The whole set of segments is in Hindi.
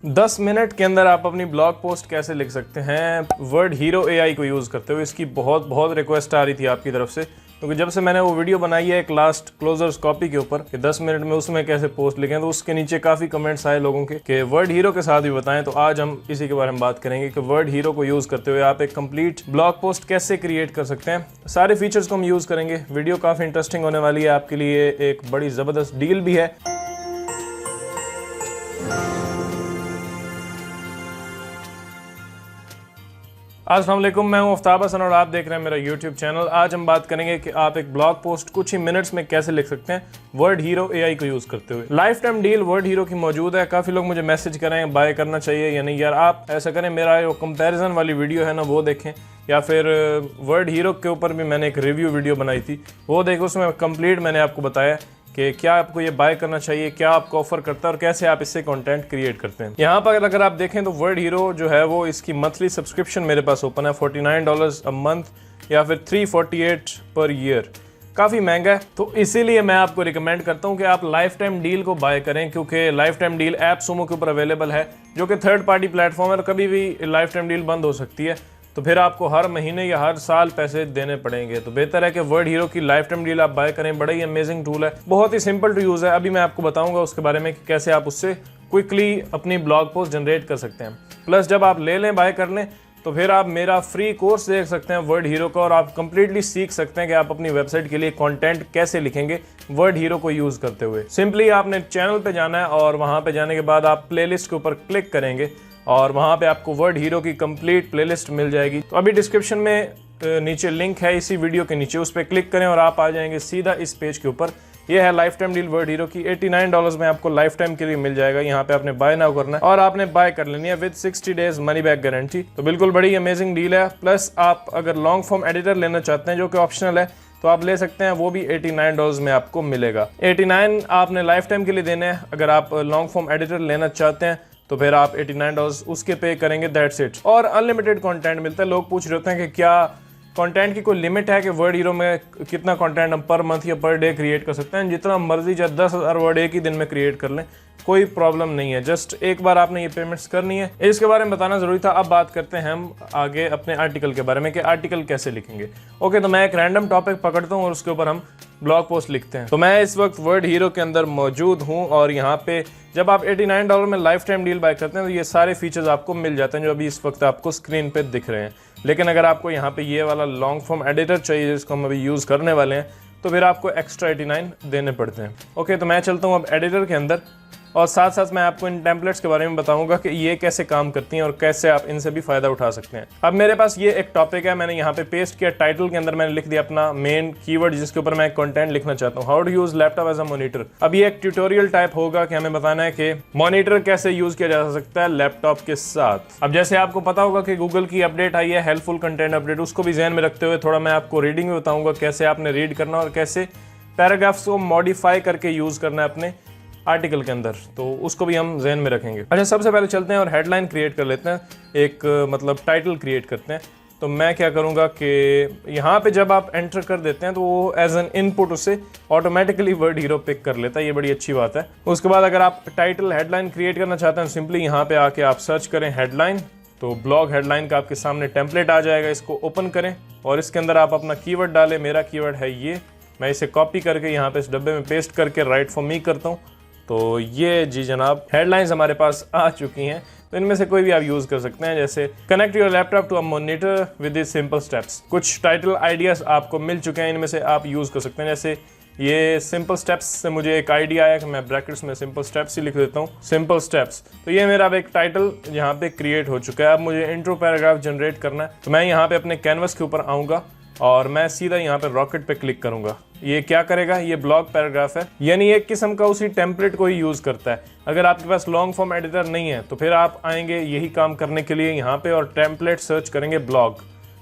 10 मिनट के अंदर आप अपनी ब्लॉग पोस्ट कैसे लिख सकते हैं वर्ड हीरो एआई को यूज़ करते हुए। इसकी बहुत रिक्वेस्ट आ रही थी आपकी तरफ से, क्योंकि जब से मैंने वो वीडियो बनाई है एक लास्ट क्लोजर्स कॉपी के ऊपर कि 10 मिनट में उसमें कैसे पोस्ट लिखें, तो उसके नीचे काफ़ी कमेंट्स आए लोगों के कि वर्ड हीरो के साथ भी बताएं। तो आज हम इसी के बारे में बात करेंगे कि वर्ड हीरो को यूज़ करते हुए आप एक कंप्लीट ब्लॉग पोस्ट कैसे क्रिएट कर सकते हैं। सारे फीचर्स को हम यूज़ करेंगे। वीडियो काफ़ी इंटरेस्टिंग होने वाली है, आपके लिए एक बड़ी ज़बरदस्त डील भी है। अस्सलाम वालेकुम, मैं हूं आफ्ताब हसन और आप देख रहे हैं मेरा यूट्यूब चैनल। आज हम बात करेंगे कि आप एक ब्लॉग पोस्ट कुछ ही मिनट्स में कैसे लिख सकते हैं वर्ड हीरो एआई को यूज़ करते हुए। Life time deal word hero की मौजूद है। काफ़ी लोग मुझे मैसेज करें बाय करना चाहिए या नहीं। यार आप ऐसा करें, मेरा जो कंपैरिजन वाली वीडियो है ना वो देखें, या फिर वर्ड हीरो के ऊपर भी मैंने एक रिव्यू वीडियो बनाई थी, वो देखो। उसमें कंप्लीट मैंने आपको बताया कि क्या आपको ये बाय करना चाहिए, क्या आपको ऑफर करता है और कैसे आप इससे कंटेंट क्रिएट करते हैं। यहाँ पर अगर आप देखें तो वर्ड हीरो जो है वो इसकी मंथली सब्सक्रिप्शन मेरे पास ओपन है, $49 अ मंथ या फिर $348 पर ईयर। काफ़ी महंगा है, तो इसीलिए मैं आपको रिकमेंड करता हूँ कि आप लाइफ टाइम डील को बाय करें, क्योंकि life time deal app Sumo के ऊपर अवेलेबल है, जो कि थर्ड पार्टी प्लेटफॉर्म है और कभी भी लाइफ टाइम डील बंद हो सकती है। तो फिर आपको हर महीने या हर साल पैसे देने पड़ेंगे। तो बेहतर है कि वर्ड हीरो की लाइफ टाइम डील आप बाय करें। बड़ा ही अमेजिंग टूल है, बहुत ही सिंपल टू यूज़ है। अभी मैं आपको बताऊंगा उसके बारे में कि कैसे आप उससे क्विकली अपनी ब्लॉग पोस्ट जनरेट कर सकते हैं। प्लस जब आप ले लें, बाय कर लें, तो फिर आप मेरा फ्री कोर्स देख सकते हैं वर्ड हीरो का, और आप कंप्लीटली सीख सकते हैं कि आप अपनी वेबसाइट के लिए कंटेंट कैसे लिखेंगे वर्ड हीरो को यूज़ करते हुए। सिंपली आपने चैनल पे जाना है और वहाँ पे जाने के बाद आप प्लेलिस्ट के ऊपर क्लिक करेंगे और वहाँ पे आपको वर्ड हीरो की कंप्लीट प्लेलिस्ट मिल जाएगी। तो अभी डिस्क्रिप्शन में नीचे लिंक है इसी वीडियो के नीचे, उस पर क्लिक करें और आप आ जाएंगे सीधा इस पेज के ऊपर। ये है life time deal word hero की। $89 में आपको लाइफ टाइम के लिए मिल जाएगा। यहाँ पे आपने बाय नाउ करना है और आपने बाय कर लेनी है with 60 days money back guarantee. तो बिल्कुल बड़ी अमेजिंग डील है। प्लस आप अगर लॉन्ग फॉर्म एडिटर लेना चाहते हैं, जो कि ऑप्शनल है, तो आप ले सकते हैं, वो भी $89 में आपको मिलेगा। 89 आपने लाइफ टाइम के लिए देने हैं। अगर आप लॉन्ग फॉर्म एडिटर लेना चाहते हैं तो फिर आप $89 उसके पे करेंगे, दैट्स इट। और अनलिमिटेड कंटेंट मिलता है। लोग पूछ रहे होते हैं कि क्या कंटेंट की कोई लिमिट है कि वर्ड हीरो में कितना कंटेंट हम पर मंथ या पर डे क्रिएट कर सकते हैं। जितना मर्जी, चाहे 10,000 वर्ड एक ही दिन में क्रिएट कर लें, कोई प्रॉब्लम नहीं है। जस्ट एक बार आपने ये पेमेंट्स करनी है। इसके बारे में बताना जरूरी था। अब बात करते हैं हम आगे अपने आर्टिकल के बारे में कि आर्टिकल कैसे लिखेंगे। ओके, तो मैं एक रैंडम टॉपिक पकड़ता हूँ और उसके ऊपर हम ब्लॉग पोस्ट लिखते हैं। तो मैं इस वक्त वर्ड हीरो के अंदर मौजूद हूँ और यहाँ पे जब आप $89 में लाइफ टाइम डील बाय करते हैं तो ये सारे फीचर्स आपको मिल जाते हैं जो अभी इस वक्त आपको स्क्रीन पे दिख रहे हैं। लेकिन अगर आपको यहाँ पे ये वाला लॉन्ग फॉर्म एडिटर चाहिए जिसको हम अभी यूज़ करने वाले हैं, तो फिर आपको एक्स्ट्रा 89 देने पड़ते हैं। ओके, तो मैं चलता हूँ अब एडिटर के अंदर और साथ साथ मैं आपको इन टेम्पलेट्स के बारे में बताऊंगा कि ये कैसे काम करती हैं और कैसे आप इनसे भी फायदा उठा सकते हैं। अब मेरे पास ये एक टॉपिक है, मैंने यहाँ पे पेस्ट किया। टाइटल के अंदर मैंने लिख दिया अपना मेन कीवर्ड जिसके ऊपर मैं कंटेंट लिखना चाहता हूँ, how to use laptop as a monitor. अब ये एक ट्यूटोरियल टाइप होगा कि हमें बताना है कि मॉनिटर कैसे यूज किया जा सकता है लैपटॉप के साथ। अब जैसे आपको पता होगा कि गूगल की अपडेट आई है, हेल्पफुल कंटेंट अपडेट, उसको भी ध्यान में रखते हुए थोड़ा मैं आपको रीडिंग में बताऊंगा कैसे आपने रीड करना और कैसे पैराग्राफ्स को मॉडिफाई करके यूज करना है अपने आर्टिकल के अंदर, तो उसको भी हम ज़हन में रखेंगे। अच्छा, सबसे पहले चलते हैं और हेडलाइन क्रिएट कर लेते हैं, एक मतलब टाइटल क्रिएट करते हैं। तो मैं क्या करूँगा कि यहाँ पे जब आप एंटर कर देते हैं तो वो एज एन इनपुट उससे ऑटोमेटिकली वर्ड हीरो पिक कर लेता है। ये बड़ी अच्छी बात है। उसके बाद अगर आप टाइटल हेडलाइन क्रिएट करना चाहते हैं, सिंपली यहाँ पे आके आप सर्च करें हेडलाइन, तो ब्लॉग हेडलाइन का आपके सामने टेम्पलेट आ जाएगा। इसको ओपन करें और इसके अंदर आप अपना कीवर्ड डालें। मेरा कीवर्ड है ये, मैं इसे कॉपी करके यहाँ पे इस डब्बे में पेस्ट करके राइट फॉर मी करता हूँ। तो ये जी जनाब हेडलाइंस हमारे पास आ चुकी हैं। तो इनमें से कोई भी आप यूज़ कर सकते हैं, जैसे connect your laptop to a monitor with this simple steps. कुछ टाइटल आइडियाज़ आपको मिल चुके हैं, इनमें से आप यूज़ कर सकते हैं। जैसे ये सिंपल स्टेप्स से मुझे एक आइडिया आया कि मैं ब्रैकेट्स में सिंपल स्टेप्स ही लिख देता हूँ, सिंपल स्टेप्स। तो ये मेरा अब एक टाइटल यहाँ पे क्रिएट हो चुका है। अब मुझे इंट्रो पैराग्राफ जनरेट करना है, तो मैं यहाँ पे अपने कैनवस के ऊपर आऊँगा और मैं सीधा यहाँ पे रॉकेट पे क्लिक करूंगा। ये क्या करेगा, ये ब्लॉग पैराग्राफ है, यानी एक किस्म का उसी टेम्पलेट को ही यूज करता है। अगर आपके पास लॉन्ग फॉर्म एडिटर नहीं है तो फिर आप आएंगे यही काम करने के लिए यहाँ पे और टेम्पलेट सर्च करेंगे ब्लॉग,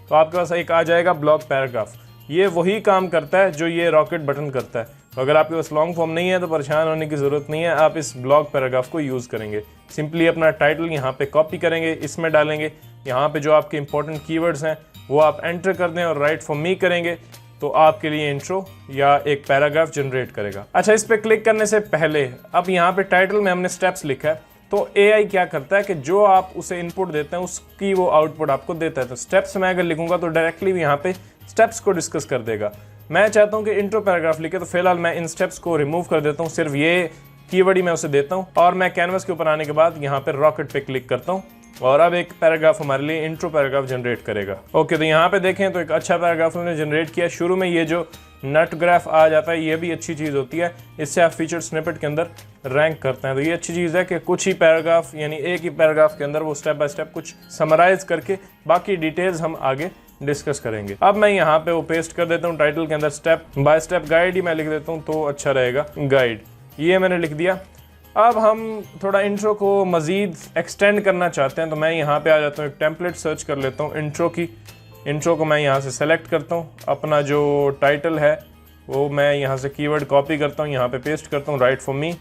तो आपके पास एक आ जाएगा ब्लॉग पैराग्राफ। ये वही काम करता है जो ये रॉकेट बटन करता है। तो अगर आपके पास लॉन्ग फॉर्म नहीं है तो परेशान होने की ज़रूरत नहीं है, आप इस ब्लॉग पैराग्राफ को यूज़ करेंगे। सिंपली अपना टाइटल यहाँ पे कॉपी करेंगे, इसमें डालेंगे। यहाँ पे जो आपके इंपॉर्टेंट कीवर्ड्स हैं वो आप एंटर कर दें और राइट फॉर मी करेंगे, तो आपके लिए इंट्रो या एक पैराग्राफ जनरेट करेगा। अच्छा, इस पे क्लिक करने से पहले अब यहाँ पे टाइटल में हमने स्टेप्स लिखा है, तो AI क्या करता है कि जो आप उसे इनपुट देते हैं उसकी वो आउटपुट आपको देता है। तो स्टेप्स मैं अगर लिखूंगा तो डायरेक्टली यहाँ पे स्टेप्स को डिस्कस कर देगा। मैं चाहता हूँ कि इंट्रो पैराग्राफ लिखे, तो फिलहाल मैं इन स्टेप्स को रिमूव कर देता हूँ, सिर्फ ये कीवर्ड ही मैं उसे देता हूँ और मैं कैनवस के ऊपर आने के बाद यहाँ पे रॉकेट पे क्लिक करता हूँ और अब एक पैराग्राफ हमारे लिए इंट्रो पैराग्राफ जनरेट करेगा। ओके, तो यहाँ पे देखें तो एक अच्छा पैराग्राफ उन्होंने जनरेट किया। शुरू में ये जो नट ग्राफ आ जाता है ये भी अच्छी चीज़ होती है, इससे आप फीचर स्निपेट के अंदर रैंक करते हैं। तो ये अच्छी चीज़ है कि कुछ ही पैराग्राफ यानी एक ही पैराग्राफ के अंदर वो स्टेप बाय स्टेप कुछ समराइज करके बाकी डिटेल्स हम आगे डिस्कस करेंगे। अब मैं यहाँ पे वो पेस्ट कर देता हूँ टाइटल के अंदर स्टेप बाय स्टेप गाइड ही मैं लिख देता हूँ तो अच्छा रहेगा, गाइड। ये मैंने लिख दिया। अब हम थोड़ा इंट्रो को मज़ीद एक्सटेंड करना चाहते हैं तो मैं यहाँ पे आ जाता हूँ, एक टेम्पलेट सर्च कर लेता हूँ इंट्रो को मैं यहाँ से सेलेक्ट करता हूँ। अपना जो टाइटल है वो मैं यहाँ से कीवर्ड कॉपी करता हूँ, यहाँ पे पेस्ट करता हूँ, राइट फॉर मी।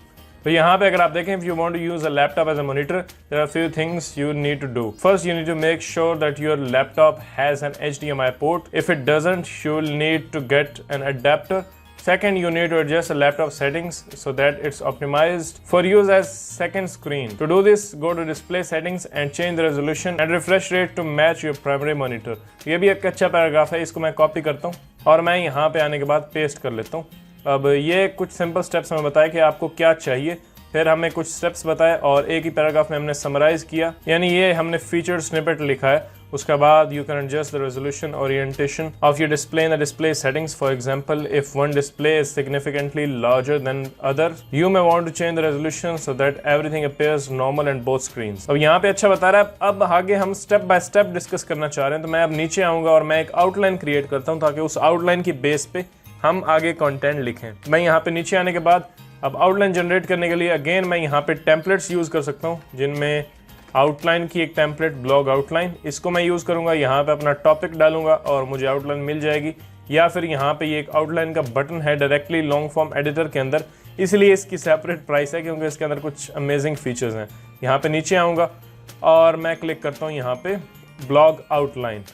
तो यहाँ पे अगर आप देखें, if you want to use a laptop as a monitor, there are few things you need to do. First, you need to make sure that your laptop has an HDMI port. If it doesn't, you will need to get an adapter. Second, you need to adjust the laptop settings so that it's optimized for use as second screen. To do this, go to display settings and change the resolution and refresh rate to match your primary monitor. ये भी एक अच्छा पैराग्राफ है, इसको मैं कॉपी करता हूँ और मैं यहाँ पे आने के बाद पेस्ट कर लेता हूँ। अब ये कुछ सिंपल स्टेप्स हमें बताया कि आपको क्या चाहिए, फिर हमें कुछ स्टेप्स बताए और एक ही पैराग्राफ में हमने समराइज किया, यानी ये हमने फीचर स्निपेट लिखा है। उसके बाद you can adjust the resolution orientation of your display in the display settings. For example, if one display is significantly larger than other, you may want to change the resolution so that everything appears normal and both screens. अब यहाँ पे अच्छा बता रहा है। अब आगे हम स्टेप बाय स्टेप डिस्कस करना चाह रहे हैं, तो मैं अब नीचे आऊंगा और मैं एक आउटलाइन क्रिएट करता हूँ ताकि उस आउटलाइन की बेस पे हम आगे कंटेंट लिखें। मैं यहाँ पे नीचे आने के बाद अब आउटलाइन जनरेट करने के लिए अगेन मैं यहाँ पे टेम्पलेट्स यूज़ कर सकता हूँ, जिनमें आउटलाइन की एक टेम्पलेट ब्लॉग आउटलाइन, इसको मैं यूज़ करूँगा। यहाँ पे अपना टॉपिक डालूंगा और मुझे आउटलाइन मिल जाएगी। या फिर यहाँ पे ये एक आउटलाइन का बटन है डायरेक्टली लॉन्ग फॉर्म एडिटर के अंदर, इसलिए इसकी सेपरेट प्राइस है क्योंकि इसके अंदर कुछ अमेजिंग फीचर्स हैं। यहाँ पे नीचे आऊँगा और मैं क्लिक करता हूँ यहाँ पे ब्लॉग आउटलाइन।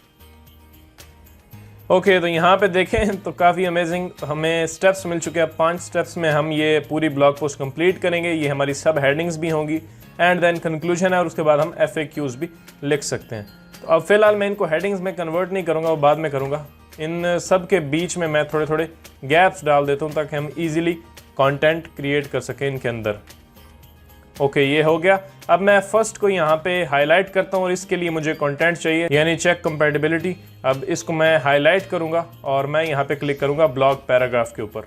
ओके, तो यहाँ पे देखें तो काफ़ी अमेजिंग हमें स्टेप्स मिल चुके हैं। 5 स्टेप्स में हम ये पूरी ब्लॉग पोस्ट कंप्लीट करेंगे। ये हमारी सब हेडिंग्स भी होंगी एंड देन कंक्लूजन है और उसके बाद हम FAQs भी लिख सकते हैं। तो अब फिलहाल मैं इनको हेडिंग्स में कन्वर्ट नहीं करूँगा, वो बाद में करूँगा। इन सब के बीच में मैं थोड़े थोड़े गैप्स डाल देता हूँ ताकि हम ईजिली कॉन्टेंट क्रिएट कर सकें इनके अंदर। ओके, ये हो गया। अब मैं फर्स्ट को यहाँ पे हाईलाइट करता हूँ और इसके लिए मुझे कंटेंट चाहिए, यानी चेक कंपैटिबिलिटी। अब इसको मैं हाईलाइट करूँगा और मैं यहाँ पे क्लिक करूँगा ब्लॉग पैराग्राफ के ऊपर।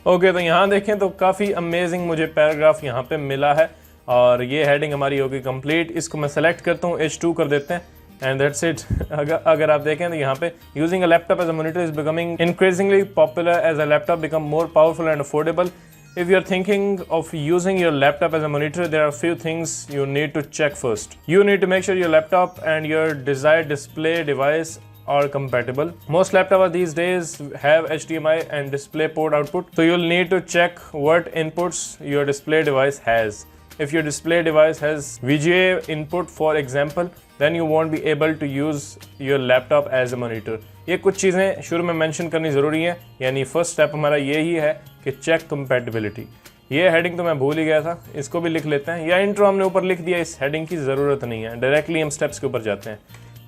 ओके, तो यहाँ देखें तो काफ़ी अमेजिंग मुझे पैराग्राफ यहाँ पे मिला है और ये हेडिंग हमारी होगी कंप्लीट। इसको मैं सेलेक्ट करता हूँ, H2 कर देते हैं एंड दैट्स इट। अगर आप देखें तो यहाँ पे using a laptop as a monitor is becoming increasingly popular as a laptop become more powerful and affordable. If you are thinking of using your laptop as a monitor, there are a few things you need to check first. You need to make sure your laptop and your desired display device are compatible. Most laptops these days have HDMI and DisplayPort output, so you'll need to check what inputs your display device has. If your display device has VGA input, for example, then you won't be able to use your laptop as a monitor. ये कुछ चीज़ें शुरू में मेंशन करनी ज़रूरी है, यानी फर्स्ट स्टेप हमारा ये ही है कि चेक कंपैटिबिलिटी। ये हेडिंग तो मैं भूल ही गया था, इसको भी लिख लेते हैं, या इंट्रो हमने ऊपर लिख दिया, इस हेडिंग की ज़रूरत नहीं है, डायरेक्टली हम स्टेप्स के ऊपर जाते हैं।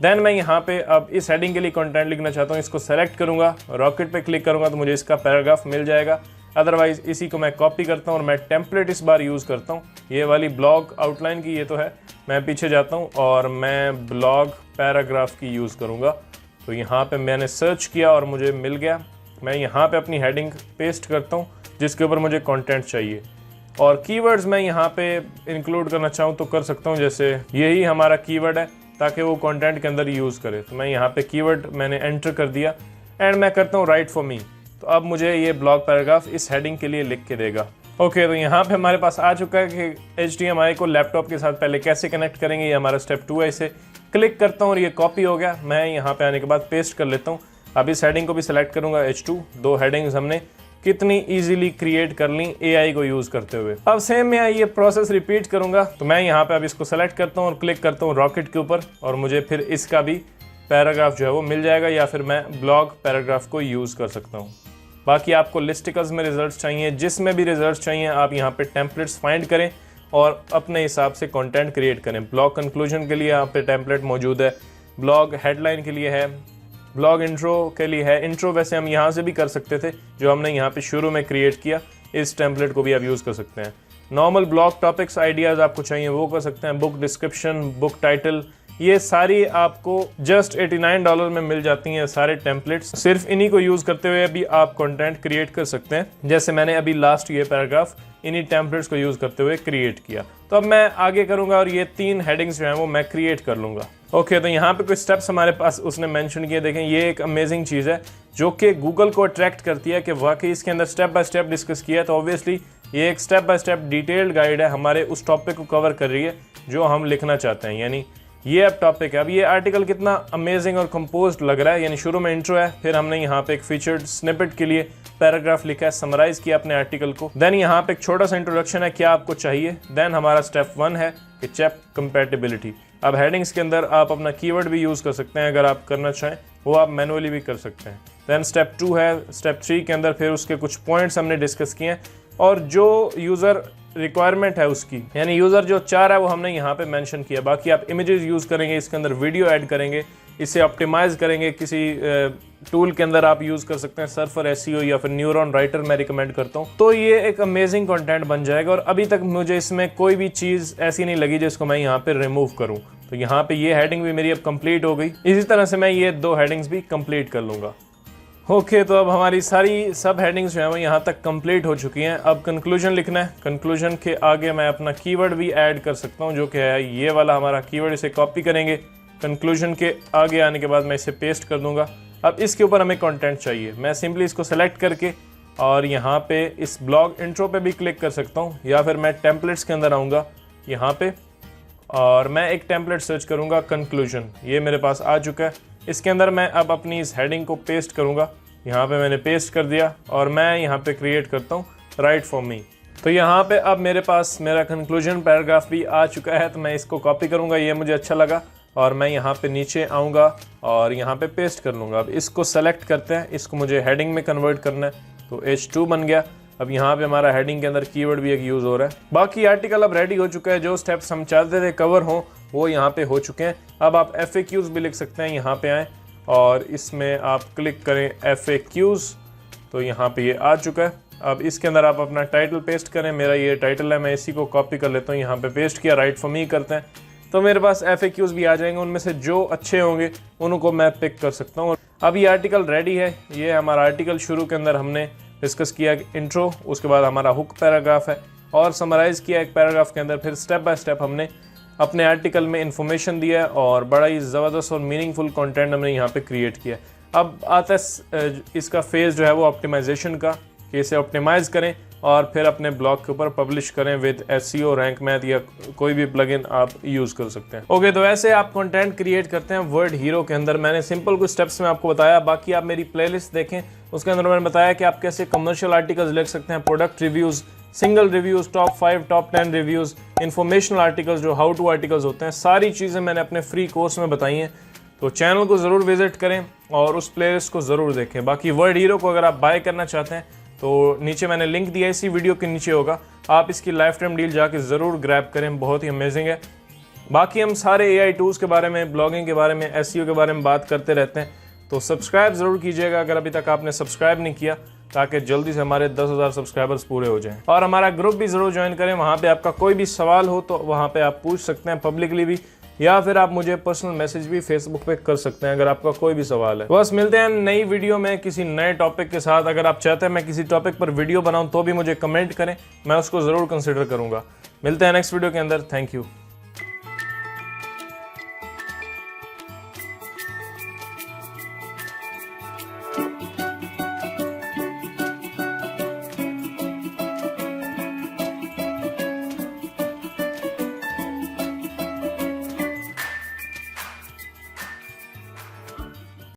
देन मैं यहाँ पे अब इस हेडिंग के लिए कंटेंट लिखना चाहता हूँ, इसको सेलेक्ट करूँगा, रॉकेट पे क्लिक करूँगा तो मुझे इसका पैराग्राफ मिल जाएगा। अदरवाइज इसी को मैं कॉपी करता हूँ और मैं टेम्पलेट इस बार यूज़ करता हूँ, ये वाली ब्लॉग आउटलाइन की ये तो है। मैं पीछे जाता हूँ और मैं ब्लॉग पैराग्राफ की यूज़ करूँगा। तो यहाँ पे मैंने सर्च किया और मुझे मिल गया। मैं यहाँ पे अपनी हेडिंग पेस्ट करता हूँ जिसके ऊपर मुझे कंटेंट चाहिए, और कीवर्ड्स मैं यहाँ पे इंक्लूड करना चाहूँ तो कर सकता हूँ, जैसे यही हमारा कीवर्ड है ताकि वो कंटेंट के अंदर यूज़ करे। तो मैं यहाँ पे कीवर्ड मैंने एंटर कर दिया एंड मैं करता हूँ राइट फॉर मी। तो अब मुझे ये ब्लॉग पैराग्राफ इस हेडिंग के लिए लिख के देगा। ओके, तो यहाँ पे हमारे पास आ चुका है कि HDMI को लैपटॉप के साथ पहले कैसे कनेक्ट करेंगे, ये हमारा स्टेप 2 है। इसे क्लिक करता हूँ और ये कॉपी हो गया। मैं यहाँ पे आने के बाद पेस्ट कर लेता हूँ। अब इस हेडिंग को भी सिलेक्ट करूँगा, H2। 2 हेडिंग्स हमने कितनी इजीली क्रिएट कर ली AI को यूज़ करते हुए। अब सेम मैं ये प्रोसेस रिपीट करूँगा। तो मैं यहाँ पे अब इसको सेलेक्ट करता हूँ और क्लिक करता हूँ रॉकेट के ऊपर, और मुझे फिर इसका भी पैराग्राफ जो है वो मिल जाएगा, या फिर मैं ब्लॉग पैराग्राफ को यूज़ कर सकता हूँ। बाकी आपको लिस्टिकल्स में रिजल्ट्स चाहिए, जिसमें भी रिजल्ट्स चाहिए आप यहाँ पे टेम्पलेट्स फाइंड करें और अपने हिसाब से कंटेंट क्रिएट करें। ब्लॉग कंक्लूजन के लिए यहाँ पे टेम्पलेट मौजूद है, ब्लॉग हेडलाइन के लिए है, ब्लॉग इंट्रो के लिए है। इंट्रो वैसे हम यहाँ से भी कर सकते थे, जो हमने यहाँ पे शुरू में क्रिएट किया, इस टेम्पलेट को भी आप यूज़ कर सकते हैं। नॉर्मल ब्लॉग टॉपिक्स आइडियाज़ आपको चाहिए वो कर सकते हैं। बुक डिस्क्रिप्शन, बुक टाइटल, ये सारी आपको जस्ट $89 में मिल जाती हैं सारे टेम्पलेट्स। सिर्फ इन्हीं को यूज़ करते हुए अभी आप कंटेंट क्रिएट कर सकते हैं, जैसे मैंने अभी लास्ट ये पैराग्राफ इन्हीं टेम्पलेट्स को यूज़ करते हुए क्रिएट किया। तो अब मैं आगे करूँगा और ये 3 हेडिंग्स जो हैं वो मैं क्रिएट कर लूँगा। ओके, तो यहाँ पे कुछ स्टेप्स हमारे पास उसने मेंशन किए। देखें, ये एक अमेजिंग चीज़ है जो कि गूगल को अट्रैक्ट करती है कि वाकई इसके अंदर स्टेप बाय स्टेप डिस्कस किया है। तो ऑब्वियसली ये एक step by step detailed guide है, हमारे उस टॉपिक को कवर कर रही है जो हम लिखना चाहते हैं। यानी ये अब टॉपिक है। अब ये आर्टिकल कितना अमेजिंग और कंपोज्ड लग रहा है। यानी शुरू में इंट्रो है, फिर हमने यहाँ पे एक फीचर्ड स्निपेट के लिए पैराग्राफ लिखा है, समराइज किया अपने आर्टिकल को। देन यहाँ पे एक छोटा सा इंट्रोडक्शन है, क्या आपको चाहिए। देन हमारा स्टेप 1 है कि चेक कंपैटिबिलिटी। अब हेडिंग्स के अंदर आप अपना कीवर्ड भी यूज़ कर सकते हैं, अगर आप करना चाहें वो आप मैनुअली भी कर सकते हैं। देन स्टेप 2 है, स्टेप 3 के अंदर फिर उसके कुछ पॉइंट्स हमने डिस्कस किए हैं और जो यूज़र रिक्वायरमेंट है उसकी, यानी यूज़र जो चाह रहा है वो हमने यहाँ पे मेंशन किया। बाकी आप इमेजेस यूज़ करेंगे, इसके अंदर वीडियो ऐड करेंगे, इसे ऑप्टिमाइज करेंगे। किसी टूल के अंदर आप यूज़ कर सकते हैं, सर्फर एसईओ या फिर न्यूरॉन राइटर मैं रिकमेंड करता हूँ। तो ये एक अमेजिंग कंटेंट बन जाएगा और अभी तक मुझे इसमें कोई भी चीज़ ऐसी नहीं लगी जिसको मैं यहाँ पे रिमूव करूँ। तो यहाँ पे ये हेडिंग भी मेरी अब कंप्लीट हो गई। इसी तरह से मैं ये 2 हेडिंग्स भी कंप्लीट कर लूँगा। ओके, तो अब हमारी सारी सब हेडिंग्स जो हैं वो यहाँ तक कंप्लीट हो चुकी हैं। अब कंक्लूजन लिखना है। कंक्लूजन के आगे मैं अपना कीवर्ड भी ऐड कर सकता हूँ, जो कि है ये वाला हमारा कीवर्ड। इसे कॉपी करेंगे, कंक्लूजन के आगे आने के बाद मैं इसे पेस्ट कर दूंगा। अब इसके ऊपर हमें कंटेंट चाहिए। मैं सिंपली इसको सेलेक्ट करके और यहाँ पे इस ब्लॉग इंट्रो पे भी क्लिक कर सकता हूँ, या फिर मैं टेम्पलेट्स के अंदर आऊँगा यहाँ पे और मैं एक टेम्पलेट सर्च करूँगा कंक्लूजन। ये मेरे पास आ चुका है। इसके अंदर मैं अब अपनी इस हेडिंग को पेस्ट करूँगा। यहाँ पे मैंने पेस्ट कर दिया और मैं यहाँ पे क्रिएट करता हूँ राइट फॉर मी। तो यहाँ पे अब मेरे पास मेरा कंक्लूजन पैराग्राफ भी आ चुका है। तो मैं इसको कॉपी करूँगा, ये मुझे अच्छा लगा, और मैं यहाँ पे नीचे आऊँगा और यहाँ पे पेस्ट कर लूँगा। अब इसको सेलेक्ट करते हैं, इसको मुझे हेडिंग में कन्वर्ट करना है, तो H2 बन गया। अब यहाँ पे हमारा हेडिंग के अंदर कीवर्ड भी एक यूज़ हो रहा है। बाकी आर्टिकल अब रेडी हो चुका है। जो स्टेप्स हम चाहते थे कवर हों वो यहाँ पे हो चुके हैं। अब आप FAQs भी लिख सकते हैं। यहाँ पे आएँ और इसमें आप क्लिक करें FAQs, तो यहाँ पे ये आ चुका है। अब इसके अंदर आप अपना टाइटल पेस्ट करें। मेरा ये टाइटल है, मैं इसी को कॉपी कर लेता हूँ, यहाँ पे पेस्ट किया, राइट फॉर मी करते हैं, तो मेरे पास FAQs भी आ जाएंगे। उनमें से जो अच्छे होंगे उनको मैं पिक कर सकता हूँ। अब ये आर्टिकल रेडी है। ये हमारा आर्टिकल शुरू के अंदर हमने डिस्कस किया इंट्रो, उसके बाद हमारा हुक पैराग्राफ है और समराइज़ किया एक पैराग्राफ के अंदर। फिर स्टेप बाय स्टेप हमने अपने आर्टिकल में इंफॉर्मेशन दिया है और बड़ा ही ज़बरदस्त और मीनिंगफुल कंटेंट हमने यहाँ पे क्रिएट किया। अब आता है इसका फेज़ जो है वो ऑप्टिमाइजेशन का, कि इसे ऑप्टिमाइज़ करें और फिर अपने ब्लॉग के ऊपर पब्लिश करें विद SEO, रैंक मैथ या कोई भी प्लगइन आप यूज़ कर सकते हैं। ओके, तो ऐसे आप कंटेंट क्रिएट करते हैं वर्ड हीरो के अंदर। मैंने सिंपल कुछ स्टेप्स में आपको बताया। बाकी आप मेरी प्लेलिस्ट देखें, उसके अंदर मैंने बताया कि आप कैसे कमर्शियल आर्टिकल्स लिख सकते हैं, product reviews, single reviews, top 5 top 10 reviews, informational articles जो हाउ टू आर्टिकल्स होते हैं, सारी चीज़ें मैंने अपने फ्री कोर्स में बताई हैं। तो चैनल को ज़रूर विजिट करें और उस प्लेलिस्ट को ज़रूर देखें। बाकी वर्ड हीरो को अगर आप बाय करना चाहते हैं तो नीचे मैंने लिंक दिया, इसी वीडियो के नीचे होगा। आप इसकी लाइफ टाइम डील जाके ज़रूर ग्रैब करें, बहुत ही अमेजिंग है। बाकी हम सारे AI टूल्स के बारे में, ब्लॉगिंग के बारे में, SEO के बारे में बात करते रहते हैं। तो सब्सक्राइब ज़रूर कीजिएगा अगर अभी तक आपने सब्सक्राइब नहीं किया, ताकि जल्दी से हमारे 10,000 सब्सक्राइबर्स पूरे हो जाएं। और हमारा ग्रुप भी ज़रूर ज्वाइन करें। वहाँ पे आपका कोई भी सवाल हो तो वहाँ पे आप पूछ सकते हैं पब्लिकली भी, या फिर आप मुझे पर्सनल मैसेज भी फेसबुक पे कर सकते हैं अगर आपका कोई भी सवाल है। बस मिलते हैं नई वीडियो में किसी नए टॉपिक के साथ। अगर आप चाहते हैं मैं किसी टॉपिक पर वीडियो बनाऊं तो भी मुझे कमेंट करें, मैं उसको ज़रूर कंसिडर करूँगा। मिलते हैं नेक्स्ट वीडियो के अंदर। Thank you.